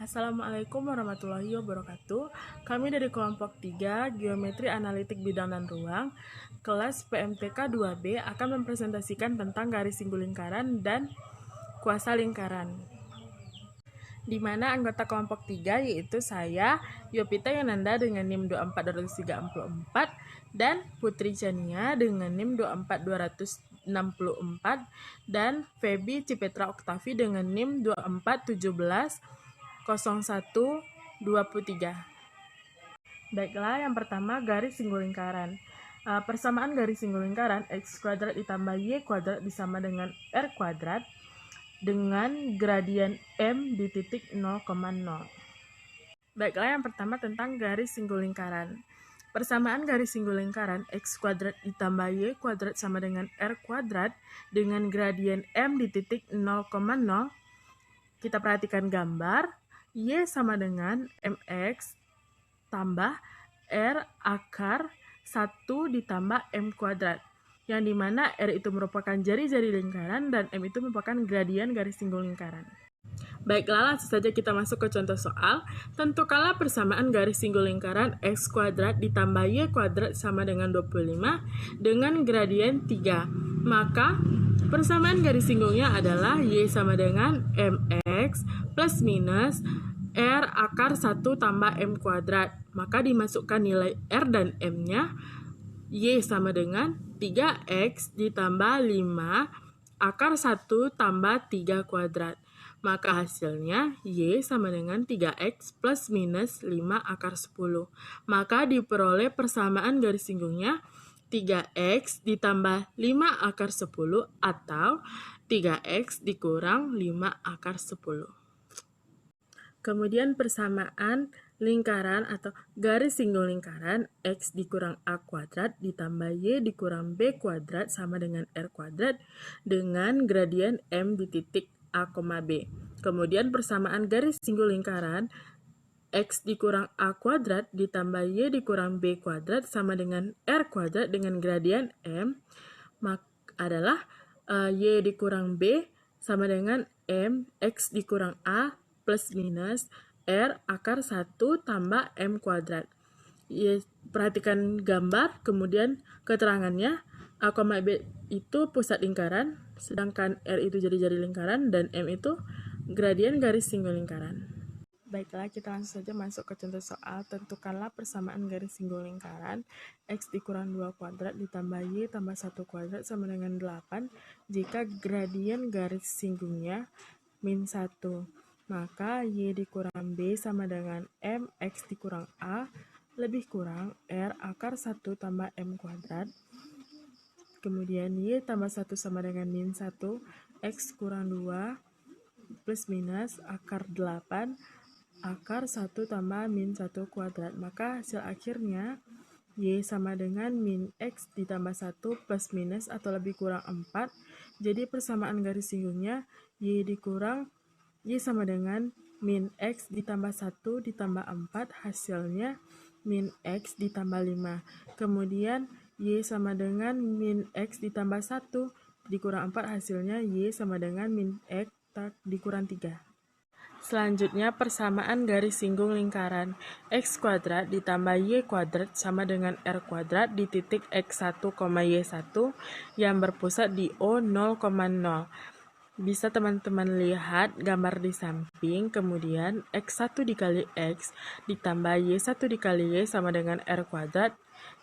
Assalamualaikum warahmatullahi wabarakatuh. Kami dari kelompok 3 Geometri Analitik Bidang dan Ruang kelas PMTK 2B akan mempresentasikan tentang garis singgu lingkaran dan kuasa lingkaran, di mana anggota kelompok 3 yaitu saya, Yopita Yananda dengan NIM 24234 dan Putri Chania dengan NIM 24264 dan Feby Cipetra Oktavi dengan NIM 24170123. Baiklah, yang pertama garis singgu lingkaran. Persamaan garis singgu lingkaran x kuadrat ditambah y kuadrat disama dengan r kuadrat dengan gradien m di titik 0,0. Baiklah, yang pertama tentang garis singgu lingkaran. Persamaan garis singgu lingkaran x kuadrat ditambah y kuadrat sama dengan r kuadrat dengan gradien m di titik 0,0. Kita perhatikan gambar, y sama dengan mx tambah r akar 1 ditambah m kuadrat, yang dimana r itu merupakan jari-jari lingkaran dan m itu merupakan gradien garis singgu lingkaran. Baiklah, langsung saja kita masuk ke contoh soal. Tentukanlah persamaan garis singgu lingkaran x kuadrat ditambah y kuadrat sama dengan 25 dengan gradien 3. Maka persamaan garis singgungnya adalah y sama dengan mx plus minus r akar 1 tambah m kuadrat. Maka dimasukkan nilai r dan m-nya. Y sama dengan 3x ditambah 5 akar 1 tambah 3 kuadrat. Maka hasilnya y sama dengan 3x plus minus 5 akar 10. Maka diperoleh persamaan garis singgungnya 3x ditambah 5 akar 10 atau 3x dikurang 5 akar 10. Kemudian persamaan lingkaran atau garis singgung lingkaran x dikurang a kuadrat ditambah y dikurang b kuadrat sama dengan r kuadrat dengan gradien m di titik a, b. Kemudian persamaan garis singgung lingkaran x dikurang a kuadrat ditambah y dikurang b kuadrat sama dengan r kuadrat dengan gradien m adalah y dikurang b sama dengan m x dikurang a plus minus r akar 1 tambah m kuadrat. Perhatikan gambar, kemudian keterangannya. A, B itu pusat lingkaran, sedangkan R itu jari-jari lingkaran, dan M itu gradien garis singgu lingkaran. Baiklah, kita langsung saja masuk ke contoh soal. Tentukanlah persamaan garis singgu lingkaran x dikurang 2 kuadrat ditambah y tambah 1 kuadrat sama dengan 8 jika gradien garis singgungnya min 1. Maka y dikurang b sama dengan m x dikurang a lebih kurang r akar 1 tambah m kuadrat. Kemudian y tambah 1 sama dengan min 1, x kurang 2 plus minus akar 8 akar 1 tambah min 1 kuadrat. Maka hasil akhirnya y sama dengan min x ditambah 1 plus minus atau lebih kurang 4. Jadi persamaan garis singgungnya y sama dengan min x ditambah 1 ditambah 4, hasilnya min x ditambah 5. Kemudian y sama dengan min x ditambah 1 dikurang 4, hasilnya y sama dengan min x dikurang 3. Selanjutnya persamaan garis singgung lingkaran x kuadrat ditambah y kuadrat sama dengan r kuadrat di titik x1, y1 yang berpusat di O 0,0. Bisa teman-teman lihat gambar di samping, kemudian x1 dikali x ditambah y1 dikali y sama dengan r kuadrat,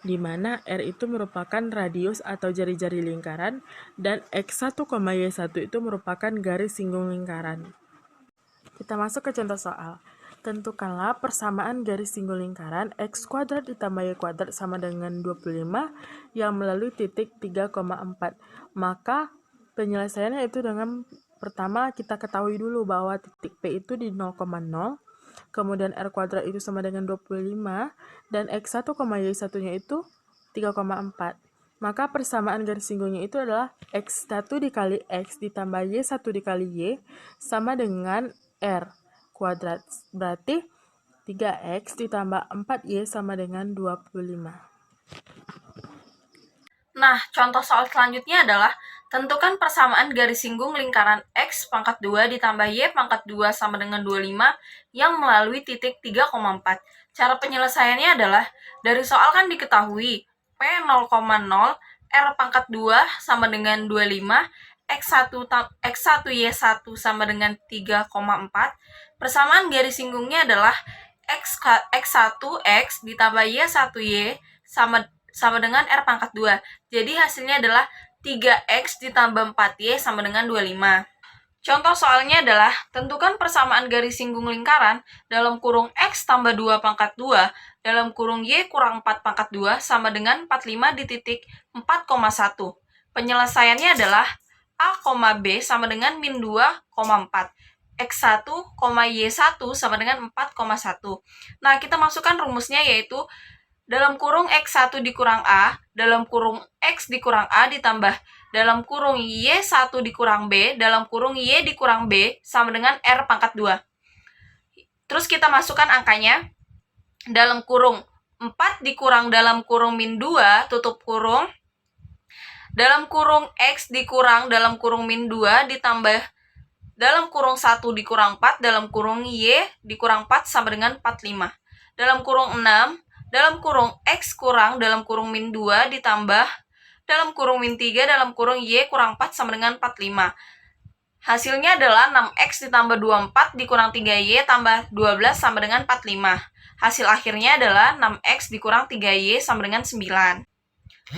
di mana r itu merupakan radius atau jari-jari lingkaran dan x1, y1 itu merupakan garis singgung lingkaran. Kita masuk ke contoh soal. Tentukanlah persamaan garis singgung lingkaran x kuadrat ditambah y kuadrat sama dengan 25 yang melalui titik 3,4. Maka penyelesaiannya itu dengan pertama kita ketahui dulu bahwa titik P itu di 0,0, kemudian R kuadrat itu sama dengan 25, dan X1, Y1-nya itu 3,4. Maka persamaan garis singgungnya itu adalah X1 dikali X ditambah Y1 dikali Y sama dengan R kuadrat. Berarti 3X ditambah 4Y sama dengan 25. Nah, contoh soal selanjutnya adalah Tentukan persamaan garis singgung lingkaran X pangkat 2 ditambah Y pangkat 2 sama dengan 25 yang melalui titik 3,4. Cara penyelesaiannya adalah, dari soal kan diketahui P 0,0, R pangkat 2 sama dengan 25, X1 Y1 sama dengan 3,4. Persamaan garis singgungnya adalah X1 X ditambah Y1 Y sama dengan R pangkat 2. Jadi hasilnya adalah 3X ditambah 4Y sama dengan 25. Contoh soalnya adalah, tentukan persamaan garis singgung lingkaran dalam kurung X tambah 2 pangkat 2 dalam kurung Y kurang 4 pangkat 2 sama dengan 45 di titik 4,1. Penyelesaiannya adalah A, B sama dengan min 2,4. X1, Y1 sama dengan 4,1. Nah, kita masukkan rumusnya yaitu dalam kurung X1 dikurang A, dalam kurung X dikurang A ditambah dalam kurung Y1 dikurang B, dalam kurung Y dikurang B, sama dengan R pangkat 2. Terus kita masukkan angkanya, dalam kurung 4 dikurang dalam kurung min 2, tutup kurung, dalam kurung X dikurang dalam kurung min 2, ditambah dalam kurung 1 dikurang 4, dalam kurung Y dikurang 4, sama dengan 45. Dalam kurung 6, dalam kurung X kurang dalam kurung min 2 ditambah dalam kurung min 3 dalam kurung Y kurang 4 sama dengan 45. Hasilnya adalah 6X ditambah 24 dikurang 3Y tambah 12 sama dengan 45. Hasil akhirnya adalah 6X dikurang 3Y sama dengan 9.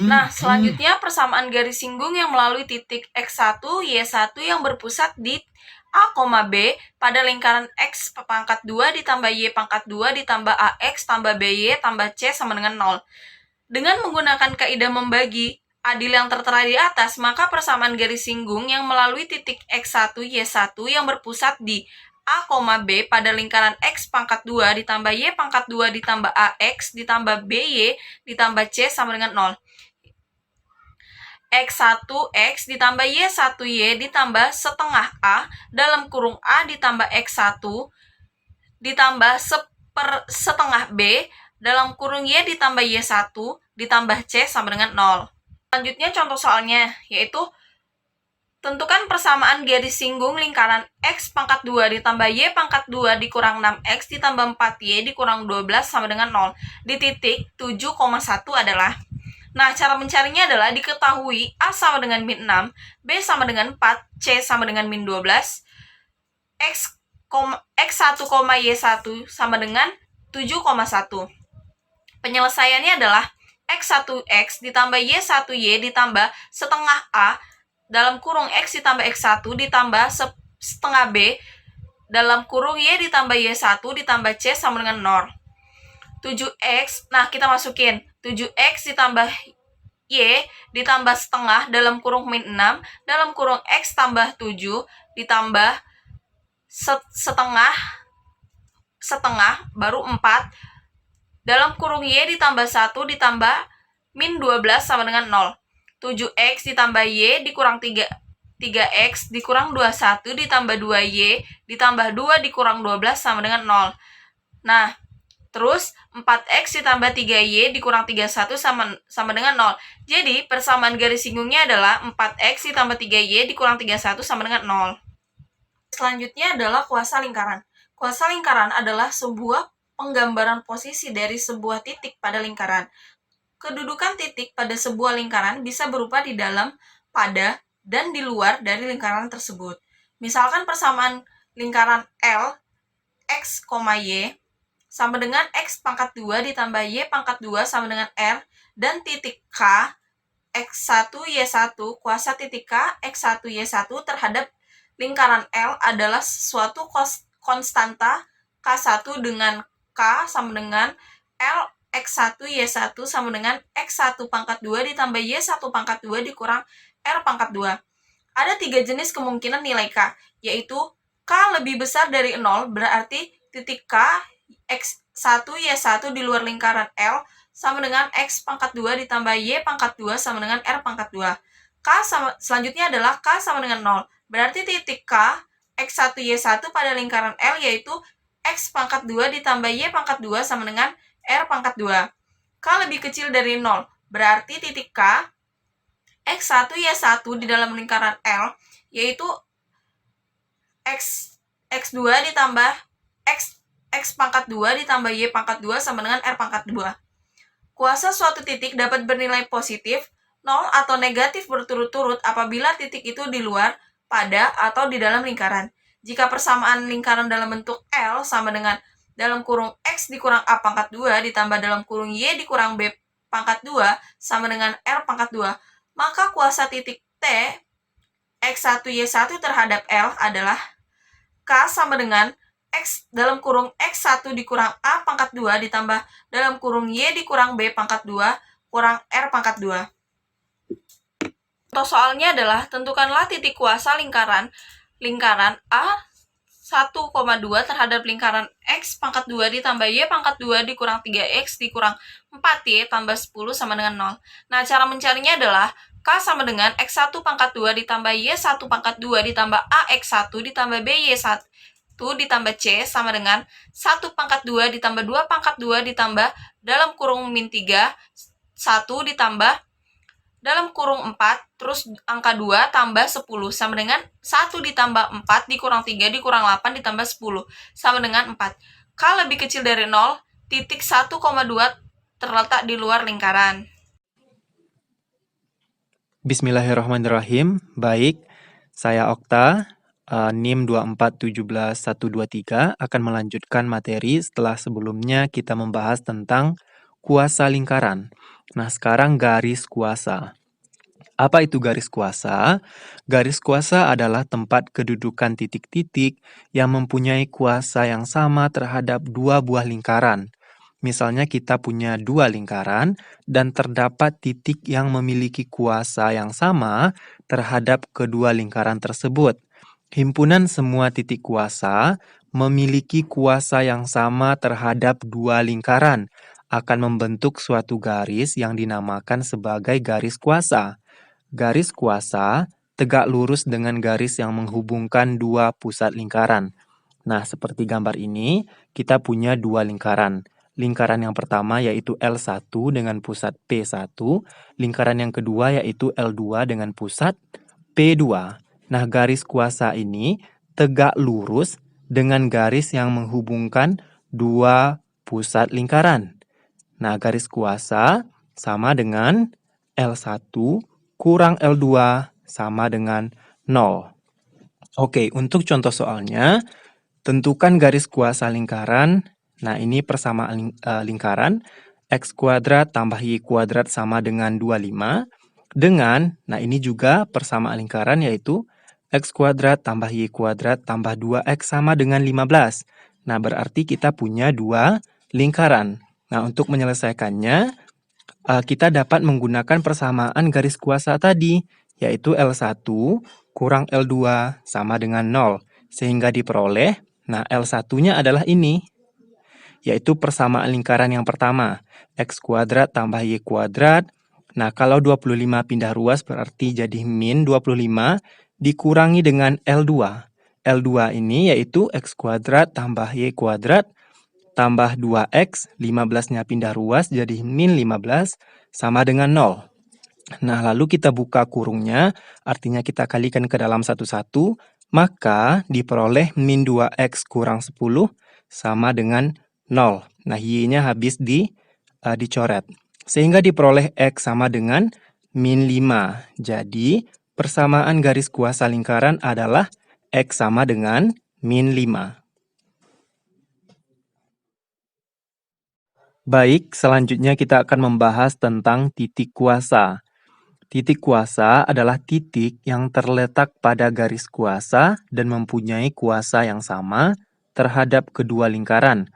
Nah, selanjutnya persamaan garis singgung yang melalui titik X1, Y1 yang berpusat di A, B pada lingkaran X pangkat 2 ditambah Y pangkat 2 ditambah AX tambah BY tambah C sama dengan 0. Dengan menggunakan kaidah membagi adil yang tertera di atas, maka persamaan garis singgung yang melalui titik X1, Y1 yang berpusat di A, B pada lingkaran X pangkat 2 ditambah Y pangkat 2 ditambah AX ditambah BY ditambah C sama dengan 0. X1X ditambah Y1Y ditambah setengah A dalam kurung A ditambah X1 ditambah setengah B dalam kurung Y ditambah Y1 ditambah C sama dengan 0. Selanjutnya contoh soalnya, yaitu tentukan persamaan garis singgung lingkaran X pangkat 2 ditambah Y pangkat 2 dikurang 6X ditambah 4Y dikurang 12 sama dengan 0 di titik 7,1 adalah. Nah, cara mencarinya adalah diketahui A sama dengan min 6, B sama dengan 4, C sama dengan min 12, X1, Y1 sama dengan 7,1. Penyelesaiannya adalah X1X ditambah Y1Y ditambah setengah A dalam kurung X ditambah X1 ditambah setengah B dalam kurung Y ditambah Y1 ditambah C sama dengan 0. 7X, nah kita masukin 7X ditambah Y ditambah setengah dalam kurung min 6 dalam kurung X tambah 7 ditambah setengah baru 4 dalam kurung Y ditambah 1 ditambah min 12 sama dengan 0. 7X ditambah Y dikurang 3X dikurang 21 ditambah 2Y ditambah 2 dikurang 12 sama dengan 0. Nah, terus 4X ditambah 3Y dikurang 31 sama dengan 0. Jadi, persamaan garis singgungnya adalah 4X ditambah 3Y dikurang 31 sama dengan 0. Selanjutnya adalah kuasa lingkaran. Kuasa lingkaran adalah sebuah penggambaran posisi dari sebuah titik pada lingkaran. Kedudukan titik pada sebuah lingkaran bisa berupa di dalam, pada, dan di luar dari lingkaran tersebut. Misalkan persamaan lingkaran L, X, Y sama dengan X pangkat 2 ditambah Y pangkat 2 sama dengan R, dan titik K, X1, Y1, kuasa titik K, X1, Y1 terhadap lingkaran L adalah suatu konstanta K1 dengan K sama dengan L X1, Y1 sama dengan X1 pangkat 2 ditambah Y1 pangkat 2 dikurang R pangkat 2. Ada 3 jenis kemungkinan nilai K, yaitu K lebih besar dari 0, berarti titik K X1, Y1 di luar lingkaran L sama dengan X pangkat 2 ditambah Y pangkat 2 sama dengan R pangkat 2. Selanjutnya adalah K sama dengan 0. Berarti titik K X1, Y1 pada lingkaran L yaitu X pangkat 2 ditambah Y pangkat 2 sama dengan R pangkat 2. K lebih kecil dari 0. Berarti titik K X1 Y1 di dalam lingkaran L, yaitu X2 ditambah X pangkat 2 ditambah Y pangkat 2 sama dengan R pangkat 2. Kuasa suatu titik dapat bernilai positif, 0 atau negatif berturut-turut apabila titik itu di luar, pada, atau di dalam lingkaran. Jika persamaan lingkaran dalam bentuk L sama dengan dalam kurung X dikurang A pangkat 2 ditambah dalam kurung Y dikurang B pangkat 2 sama dengan R pangkat 2, maka kuasa titik T X1 Y1 terhadap L adalah K sama dengan X dalam kurung X1 dikurang A pangkat 2 ditambah dalam kurung Y dikurang B pangkat 2 kurang R pangkat 2. Contoh soalnya adalah tentukanlah titik kuasa lingkaran A 1,2 terhadap lingkaran X pangkat 2 ditambah Y pangkat 2 dikurang 3X dikurang 4Y tambah 10 sama dengan 0. Nah, cara mencarinya adalah K sama dengan X1 pangkat 2 ditambah Y1 pangkat 2 ditambah AX1 ditambah BY1 ditambah C sama dengan 1 pangkat 2 ditambah 2 pangkat 2 ditambah dalam kurung min 3, 1 ditambah dalam kurung 4, terus angka 2 tambah 10 sama dengan 1 ditambah 4 dikurang 3 dikurang 8 ditambah 10 sama dengan 4. K lebih kecil dari 0, titik 1,2 terletak di luar lingkaran. Bismillahirrahmanirrahim. Baik, saya Okta, NIM 2417123 akan melanjutkan materi setelah sebelumnya kita membahas tentang kuasa lingkaran. Nah, sekarang garis kuasa. Apa itu garis kuasa? Garis kuasa adalah tempat kedudukan titik-titik yang mempunyai kuasa yang sama terhadap dua buah lingkaran. Misalnya kita punya dua lingkaran dan terdapat titik yang memiliki kuasa yang sama terhadap kedua lingkaran tersebut. Himpunan semua titik kuasa memiliki kuasa yang sama terhadap dua lingkaran akan membentuk suatu garis yang dinamakan sebagai garis kuasa. Garis kuasa tegak lurus dengan garis yang menghubungkan dua pusat lingkaran. Nah, seperti gambar ini, kita punya dua lingkaran. Lingkaran yang pertama yaitu L1 dengan pusat P1, lingkaran yang kedua yaitu L2 dengan pusat P2. Nah, garis kuasa ini tegak lurus dengan garis yang menghubungkan dua pusat lingkaran. Nah, garis kuasa sama dengan L1 kurang L2 sama dengan 0. Oke, untuk contoh soalnya, tentukan garis kuasa lingkaran. Nah, ini persamaan lingkaran X kuadrat tambah Y kuadrat sama dengan 25 dengan, nah ini juga persamaan lingkaran yaitu X kuadrat tambah Y kuadrat tambah 2X sama dengan 15. Nah, berarti kita punya dua lingkaran. Nah, untuk menyelesaikannya, kita dapat menggunakan persamaan garis kuasa tadi, yaitu L1 kurang L2 sama dengan 0. Sehingga diperoleh, nah L1-nya adalah ini, yaitu persamaan lingkaran yang pertama, X kuadrat tambah Y kuadrat. Nah, kalau 25 pindah ruas berarti jadi min 25 dikurangi dengan L2. L2 ini yaitu X kuadrat tambah Y kuadrat tambah 2X, 15-nya pindah ruas jadi min 15 sama dengan 0. Nah, lalu kita buka kurungnya, artinya kita kalikan ke dalam satu-satu, maka diperoleh min 2X kurang 10 sama dengan 0. Nah, Y-nya habis dicoret. Sehingga diperoleh X sama dengan min 5. Jadi, persamaan garis kuasa lingkaran adalah X sama dengan min 5. Baik, selanjutnya kita akan membahas tentang titik kuasa. Titik kuasa adalah titik yang terletak pada garis kuasa dan mempunyai kuasa yang sama terhadap kedua lingkaran.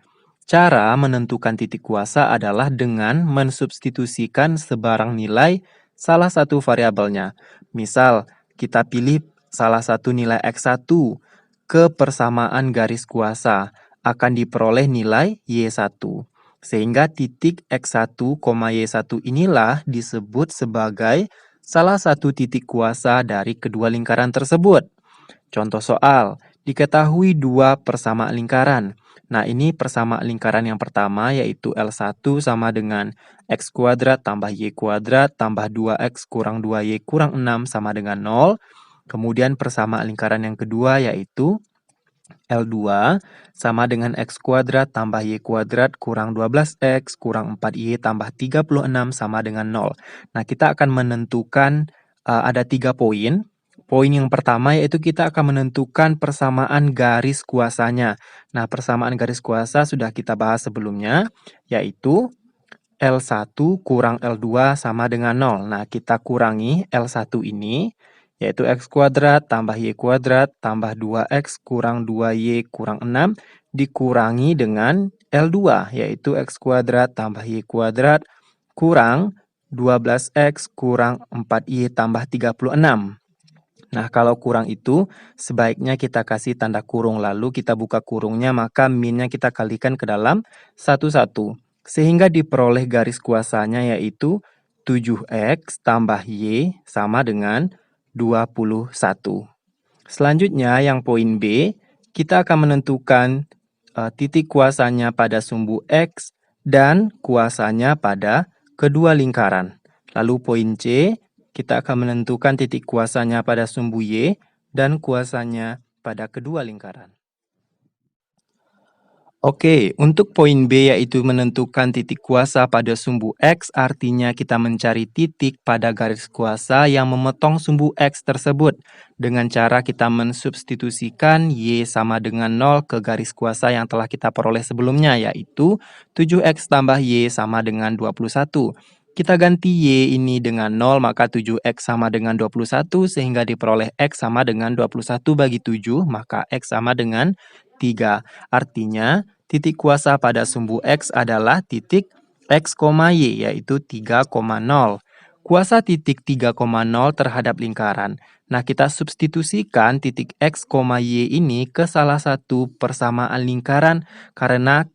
Cara menentukan titik kuasa adalah dengan mensubstitusikan sebarang nilai salah satu variabelnya. Misal, kita pilih salah satu nilai X1 ke persamaan garis kuasa, akan diperoleh nilai Y1. Sehingga titik X1, Y1 inilah disebut sebagai salah satu titik kuasa dari kedua lingkaran tersebut. Contoh soal, Diketahui dua persamaan lingkaran. Nah, ini persamaan lingkaran yang pertama yaitu L1 sama dengan X kuadrat tambah Y kuadrat tambah 2X kurang 2Y kurang 6 sama dengan 0. Kemudian persamaan lingkaran yang kedua yaitu L2 sama dengan X kuadrat tambah Y kuadrat kurang 12X kurang 4Y tambah 36 sama dengan 0. Nah, kita akan menentukan ada 3 poin. Poin yang pertama yaitu kita akan menentukan persamaan garis kuasanya. Nah, persamaan garis kuasa sudah kita bahas sebelumnya, yaitu L1 kurang L2 sama dengan 0. Nah, kita kurangi L1 ini, yaitu X kuadrat tambah Y kuadrat tambah 2X kurang 2Y kurang 6, dikurangi dengan L2, yaitu X kuadrat tambah Y kuadrat kurang 12X kurang 4Y tambah 36. Nah, kalau kurang itu, sebaiknya kita kasih tanda kurung, lalu kita buka kurungnya, maka minnya kita kalikan ke dalam satu-satu. Sehingga diperoleh garis kuasanya yaitu 7X tambah Y sama dengan 21. Selanjutnya, yang poin B, kita akan menentukan titik kuasanya pada sumbu X dan kuasanya pada kedua lingkaran. Lalu poin C, kita akan menentukan titik kuasanya pada sumbu Y dan kuasanya pada kedua lingkaran. Oke, untuk poin B yaitu menentukan titik kuasa pada sumbu X, artinya kita mencari titik pada garis kuasa yang memotong sumbu X tersebut dengan cara kita mensubstitusikan Y sama dengan 0 ke garis kuasa yang telah kita peroleh sebelumnya, yaitu 7X tambah Y sama dengan 21. Kita ganti Y ini dengan 0, maka 7X sama dengan 21, sehingga diperoleh X sama dengan 21 bagi 7, maka X sama dengan 3. Artinya, titik kuasa pada sumbu X adalah titik X, Y, yaitu 3,0. Kuasa titik 3,0 terhadap lingkaran. Nah, kita substitusikan titik X, Y ini ke salah satu persamaan lingkaran karena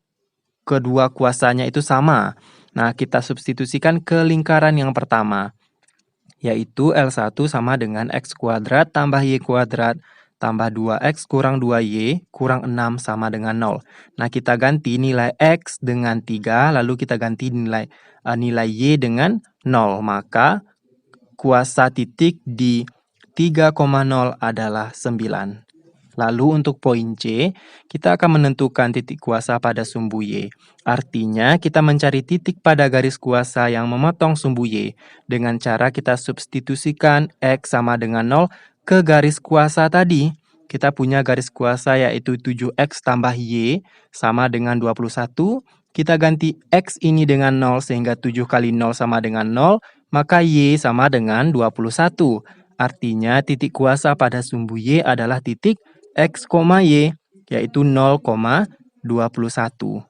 kedua kuasanya itu sama. Nah, kita substitusikan ke lingkaran yang pertama, yaitu L1 sama dengan X kuadrat tambah Y kuadrat tambah 2X kurang 2Y kurang 6 sama dengan 0. Nah, kita ganti nilai X dengan 3, lalu kita ganti nilai Y dengan 0. Maka kuasa titik di 3,0 adalah 9. Lalu untuk poin C, kita akan menentukan titik kuasa pada sumbu Y. Artinya, kita mencari titik pada garis kuasa yang memotong sumbu Y dengan cara kita substitusikan X sama dengan 0 ke garis kuasa tadi. Kita punya garis kuasa yaitu 7X tambah Y sama dengan 21. Kita ganti X ini dengan 0 sehingga 7 kali 0 sama dengan 0, maka Y sama dengan 21. Artinya, titik kuasa pada sumbu Y adalah titik X, Y, yaitu 0,21.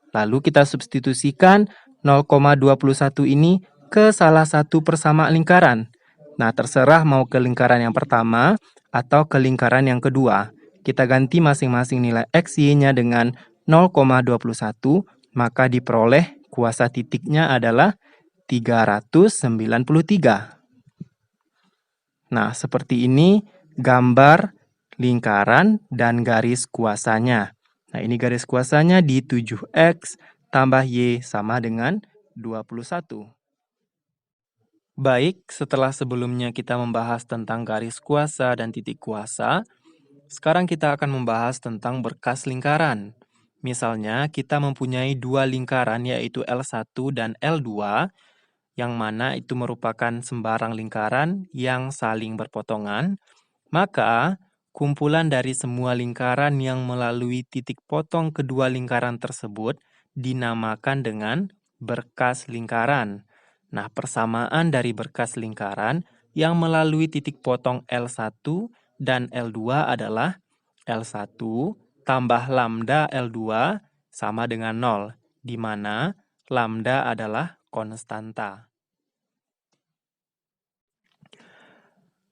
Lalu kita substitusikan 0,21 ini ke salah satu persamaan lingkaran. Nah, terserah mau ke lingkaran yang pertama atau ke lingkaran yang kedua. Kita ganti masing-masing nilai X, Y-nya dengan 0,21, maka diperoleh kuasa titiknya adalah 393. Nah, seperti ini gambar lingkaran dan garis kuasanya. Nah, ini garis kuasanya di 7X tambah Y sama dengan 21. Baik, setelah sebelumnya kita membahas tentang garis kuasa dan titik kuasa, sekarang kita akan membahas tentang berkas lingkaran. Misalnya, kita mempunyai dua lingkaran yaitu L1 dan L2, yang mana itu merupakan sembarang lingkaran yang saling berpotongan, maka kumpulan dari semua lingkaran yang melalui titik potong kedua lingkaran tersebut dinamakan dengan berkas lingkaran. Nah, persamaan dari berkas lingkaran yang melalui titik potong L1 dan L2 adalah L1 tambah lambda L2 sama dengan 0, di mana lambda adalah konstanta.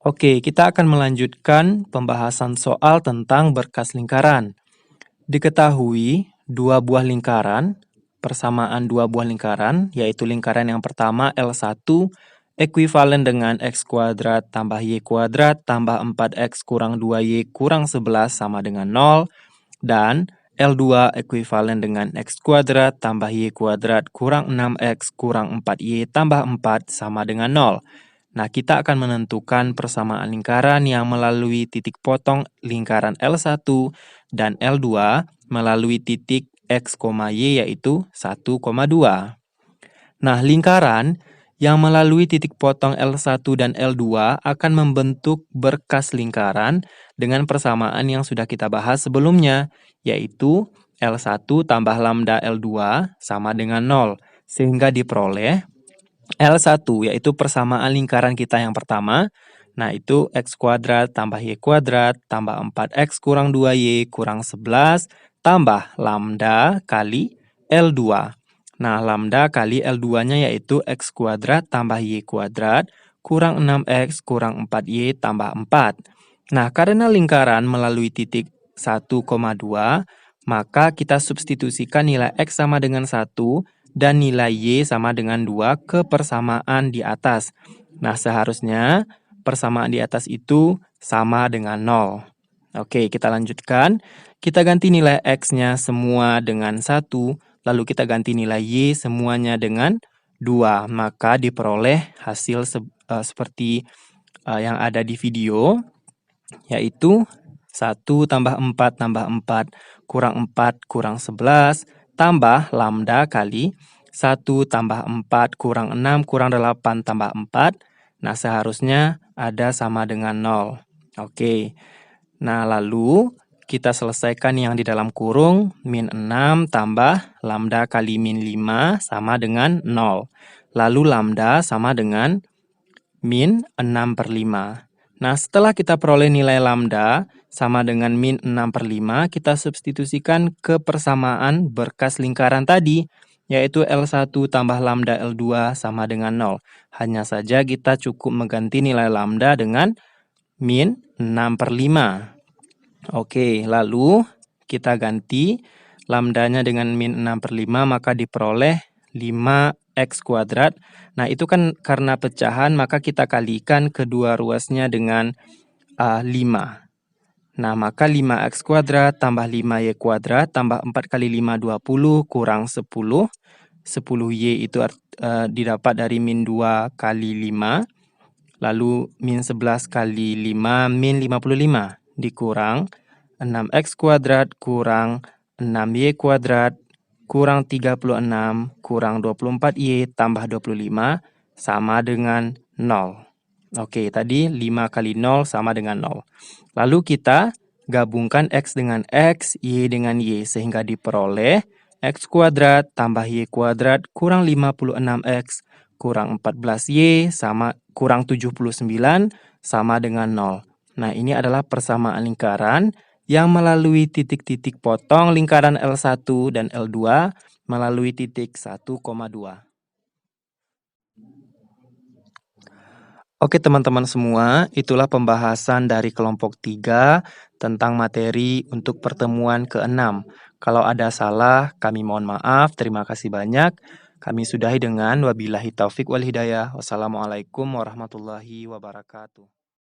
Oke, kita akan melanjutkan pembahasan soal tentang berkas lingkaran. Diketahui dua buah lingkaran, persamaan dua buah lingkaran, yaitu lingkaran yang pertama L1 ekuivalen dengan X kuadrat tambah Y kuadrat tambah 4X kurang 2Y kurang 11 sama dengan 0. Dan L2 ekuivalen dengan X kuadrat tambah Y kuadrat kurang 6X kurang 4Y tambah 4 sama dengan 0. Nah, kita akan menentukan persamaan lingkaran yang melalui titik potong lingkaran L1 dan L2 melalui titik X, Y yaitu 1,2. Nah, lingkaran yang melalui titik potong L1 dan L2 akan membentuk berkas lingkaran dengan persamaan yang sudah kita bahas sebelumnya, yaitu L1 tambah lambda L2 sama dengan 0, sehingga diperoleh L1 yaitu persamaan lingkaran kita yang pertama, nah itu X kuadrat tambah Y kuadrat tambah 4X kurang 2Y kurang 11 tambah lambda kali L2. Nah, lambda kali L2-nya yaitu X kuadrat tambah Y kuadrat kurang 6X kurang 4Y tambah 4. Nah, karena lingkaran melalui titik 1,2, maka kita substitusikan nilai X sama dengan 1 dan nilai Y sama dengan 2 ke persamaan di atas. Nah, seharusnya persamaan di atas itu sama dengan 0. Oke, kita lanjutkan. Kita ganti nilai X-nya semua dengan 1, lalu kita ganti nilai Y semuanya dengan 2. Maka diperoleh hasil seperti yang ada di video, yaitu 1 tambah 4 tambah 4 kurang 4 kurang 11 tambah lambda kali 1 tambah 4 kurang 6 kurang 8 tambah 4. Nah, seharusnya ada sama dengan 0. Oke. Nah, lalu kita selesaikan yang di dalam kurung, min 6 tambah lambda kali min 5 sama dengan 0. Lalu lambda sama dengan min 6/5. Nah, setelah kita peroleh nilai lambda sama dengan min 6/5, kita substitusikan ke persamaan berkas lingkaran tadi, yaitu L1 tambah lambda L2 sama dengan 0. Hanya saja kita cukup mengganti nilai lambda dengan min 6/5. Oke, lalu kita ganti lambdanya dengan min 6/5, maka diperoleh 5X kuadrat. Nah, itu kan karena pecahan, maka kita kalikan kedua ruasnya dengan 5. Nah, maka 5X kuadrat tambah 5Y kuadrat tambah 4 kali 5, 20 kurang 10. 10Y itu didapat dari min 2 kali 5. Lalu min 11 kali 5, min 55. Dikurang 6X kuadrat kurang 6Y kuadrat kurang 36 kurang 24Y tambah 25 sama dengan 0. Oke, tadi 5 kali 0 sama dengan 0. Lalu kita gabungkan X dengan X, Y dengan Y, sehingga diperoleh X kuadrat tambah Y kuadrat kurang 56X kurang 14Y sama kurang 79 sama dengan 0. Nah, ini adalah persamaan lingkaran yang melalui titik-titik potong lingkaran L1 dan L2 melalui titik 1,2. Oke teman-teman semua, itulah pembahasan dari kelompok 3 tentang materi untuk pertemuan ke-6. Kalau ada salah, kami mohon maaf. Terima kasih banyak. Kami sudahi dengan wabillahi taufik wal hidayah. Wassalamualaikum warahmatullahi wabarakatuh.